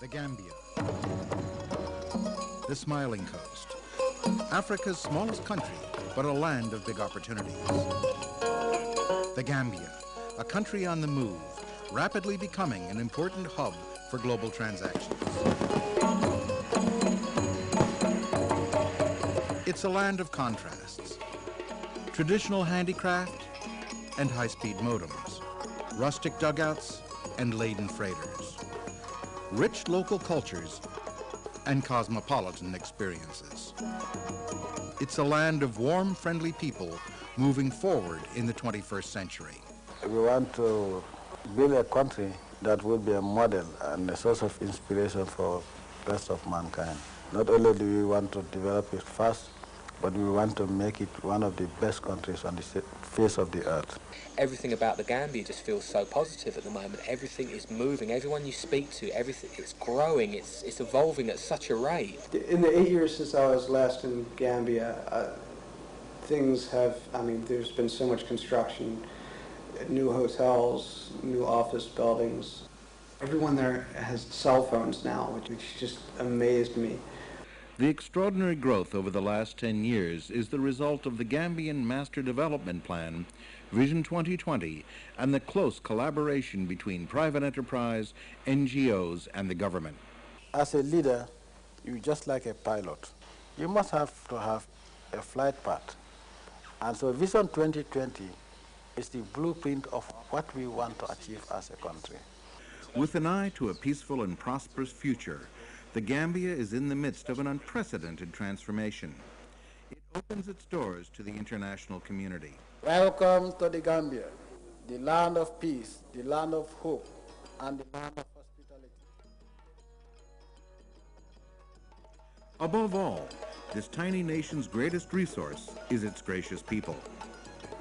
The Gambia, the smiling coast, Africa's smallest country, but a land of big opportunities. The Gambia, a country on the move, rapidly becoming an important hub for global transactions. It's a land of contrasts, traditional handicraft and high-speed modems, rustic dugouts and laden freighters, rich local cultures and cosmopolitan experiences. It's a land of warm, friendly people moving forward in the 21st century. We want to build a country that will be a model and a source of inspiration for the rest of mankind. Not only do we want to develop it fast, but we want to make it one of the best countries on the face of the earth. Everything about the Gambia just feels so positive at the moment. Everything is moving. Everyone you speak to, everything, it's growing. It's evolving at such a rate. In the 8 years since I was last in Gambia, things have, there's been so much construction, new hotels, new office buildings. Everyone there has cell phones now, which just amazed me. The extraordinary growth over the last 10 years is the result of the Gambian Master Development Plan, Vision 2020, and the close collaboration between private enterprise, NGOs, and the government. As a leader, you're just like a pilot. You must have to have a flight path. And so Vision 2020 is the blueprint of what we want to achieve as a country. With an eye to a peaceful and prosperous future, the Gambia is in the midst of an unprecedented transformation. It opens its doors to the international community. Welcome to the Gambia, the land of peace, the land of hope, and the land of hospitality. Above all, this tiny nation's greatest resource is its gracious people.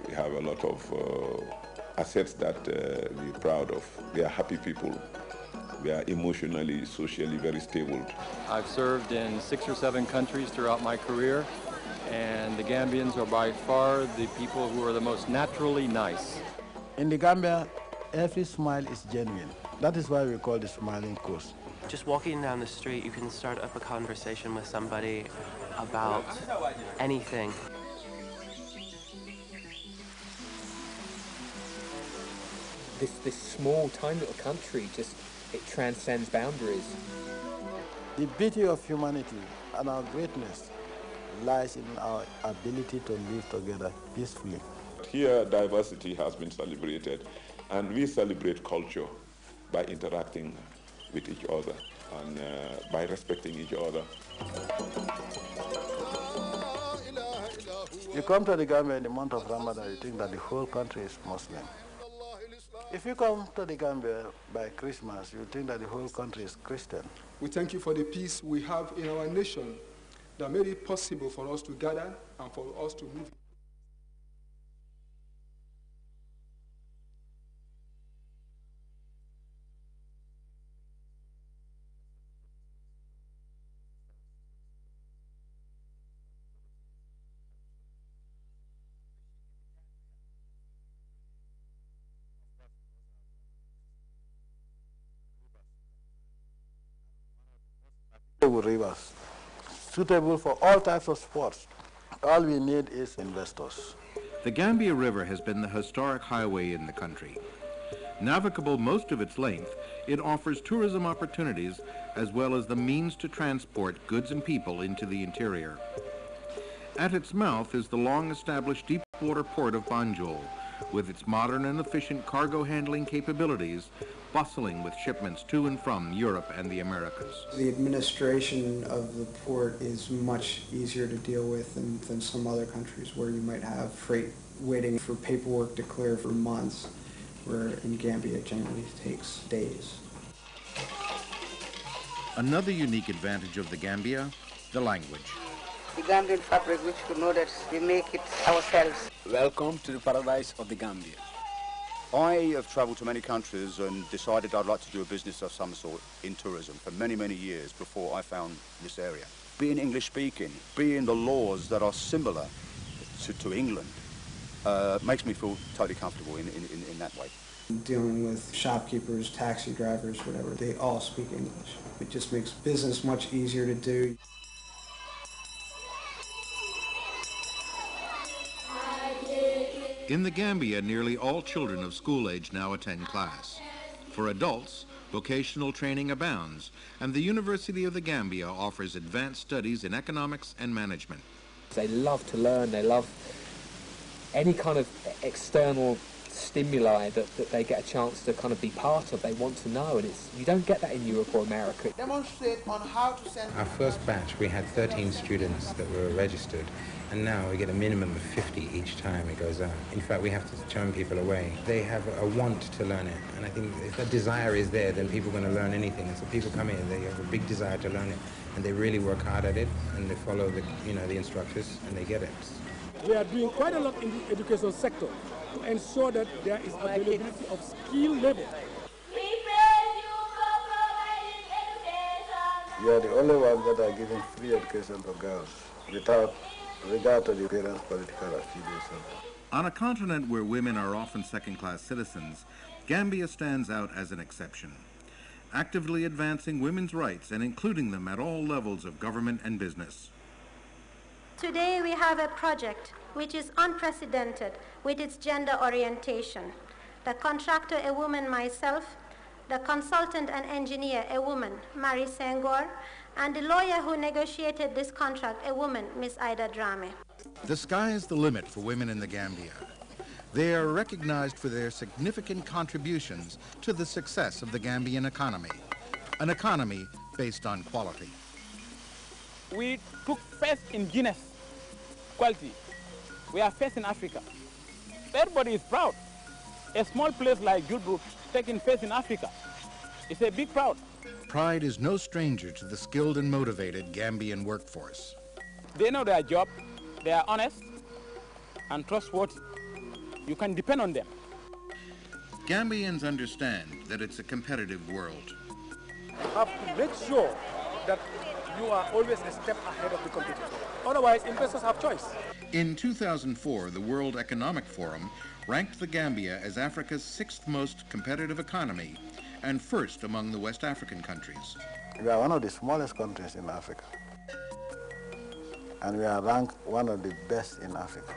We have a lot of assets that we're proud of. They are happy people. We are emotionally, socially very stable. I've served in 6 or 7 countries throughout my career, and the Gambians are by far the people who are the most naturally nice. In the Gambia, every smile is genuine. That is why we call the smiling coast. Just walking down the street, you can start up a conversation with somebody about anything. This small, tiny little country it transcends boundaries. The beauty of humanity and our greatness lies in our ability to live together peacefully. Here, diversity has been celebrated, and we celebrate culture by interacting with each other and by respecting each other. You come to the Gambia in the month of Ramadan, you think that the whole country is Muslim. If you come to the Gambia by Christmas, you think that the whole country is Christian. We thank you for the peace we have in our nation that made it possible for us to gather and for us to move. Rivers, suitable for all types of sports. All we need is investors. The Gambia River has been the historic highway in the country. Navigable most of its length, it offers tourism opportunities as well as the means to transport goods and people into the interior. At its mouth is the long-established deep-water port of Banjul, with its modern and efficient cargo handling capabilities, bustling with shipments to and from Europe and the Americas. The administration of the port is much easier to deal with than some other countries where you might have freight waiting for paperwork to clear for months, where in Gambia it generally takes days. Another unique advantage of the Gambia, the language. The Gambian fabric, which we know that we make it ourselves. Welcome to the paradise of the Gambia. I have travelled to many countries and decided I'd like to do a business of some sort in tourism for many, many years before I found this area. Being English speaking, being the laws that are similar to England, makes me feel totally comfortable in that way. Dealing with shopkeepers, taxi drivers, whatever, they all speak English. It just makes business much easier to do. In the Gambia, nearly all children of school age now attend class. For adults, vocational training abounds, and the University of the Gambia offers advanced studies in economics and management. They love to learn, they love any kind of external stimuli that they get a chance to kind of be part of. They want to know, and you don't get that in Europe or America. Demonstrate on how to send... Our first batch, we had 13 students that were registered, and now we get a minimum of 50 each time it goes out. In fact, we have to turn people away. They have a want to learn it, and I think if that desire is there, then people are going to learn anything. And so people come in, they have a big desire to learn it, and they really work hard at it, and they follow the instructors, and they get it. We are doing quite a lot in the education sector to ensure that there is availability of skilled labor. We are the only ones that are giving free education to girls without regard to the parents' political affiliation. On a continent where women are often second-class citizens, Gambia stands out as an exception, actively advancing women's rights and including them at all levels of government and business. Today we have a project which is unprecedented with its gender orientation. The contractor, a woman, myself, the consultant and engineer, a woman, Mary Senghor, and the lawyer who negotiated this contract, a woman, Miss Ida Drame. The sky is the limit for women in the Gambia. They are recognized for their significant contributions to the success of the Gambian economy, an economy based on quality. We took first in Guinness quality. We are first in Africa. Everybody is proud. A small place like Judbrook taking first in Africa. It's a big proud. Pride is no stranger to the skilled and motivated Gambian workforce. They know their job, they are honest and trustworthy. You can depend on them. Gambians understand that it's a competitive world. You have to make sure that you are always a step ahead of the competitor. Otherwise, investors have choice. In 2004, the World Economic Forum ranked the Gambia as Africa's 6th most competitive economy and first among the West African countries. We are one of the smallest countries in Africa, and we are ranked one of the best in Africa.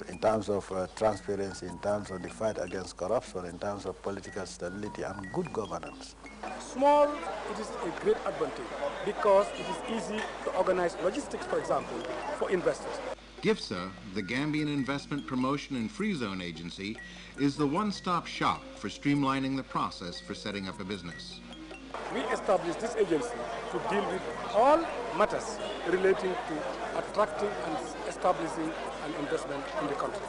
In terms of transparency, in terms of the fight against corruption, in terms of political stability and good governance. Small, it is a great advantage because it is easy to organize logistics, for example, for investors. GIFSA, the Gambian Investment Promotion and Free Zone Agency, is the one-stop shop for streamlining the process for setting up a business. We established this agency to deal with all matters relating to attracting and establishing an investment in the country.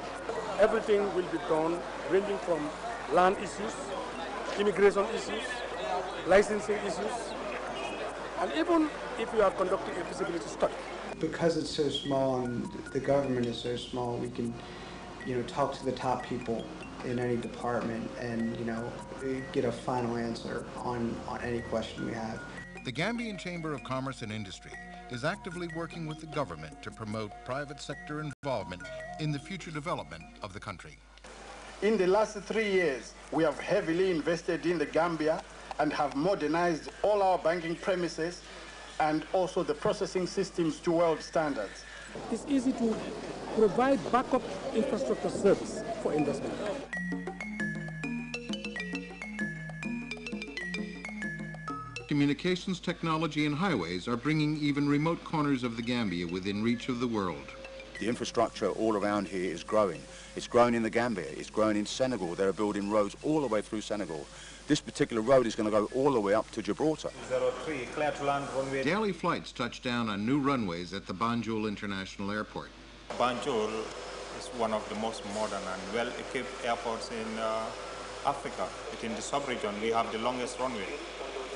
Everything will be done ranging from land issues, immigration issues, licensing issues, and even if you are conducting a feasibility study. Because it's so small and the government is so small, we can, talk to the top people in any department and, get a final answer on any question we have. The Gambian Chamber of Commerce and Industry is actively working with the government to promote private sector involvement in the future development of the country. In the last 3 years, we have heavily invested in the Gambia and have modernized all our banking premises and also the processing systems to world standards. It's easy to provide backup infrastructure service for investment. Communications technology and highways are bringing even remote corners of the Gambia within reach of the world. The infrastructure all around here is growing. It's grown in the Gambia, it's grown in Senegal. They're building roads all the way through Senegal. This particular road is going to go all the way up to Gibraltar. 03, clear to land runway. Daily flights touch down on new runways at the Banjul International Airport. Banjul is one of the most modern and well-equipped airports in Africa. Within the sub-region, we have the longest runway.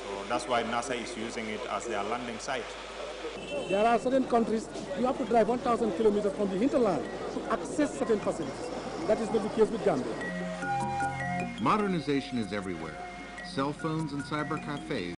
So that's why NASA is using it as their landing site. There are certain countries, you have to drive 1,000 kilometers from the hinterland to access certain facilities. That is not the case with Gambia. Modernization is everywhere. Cell phones and cyber cafes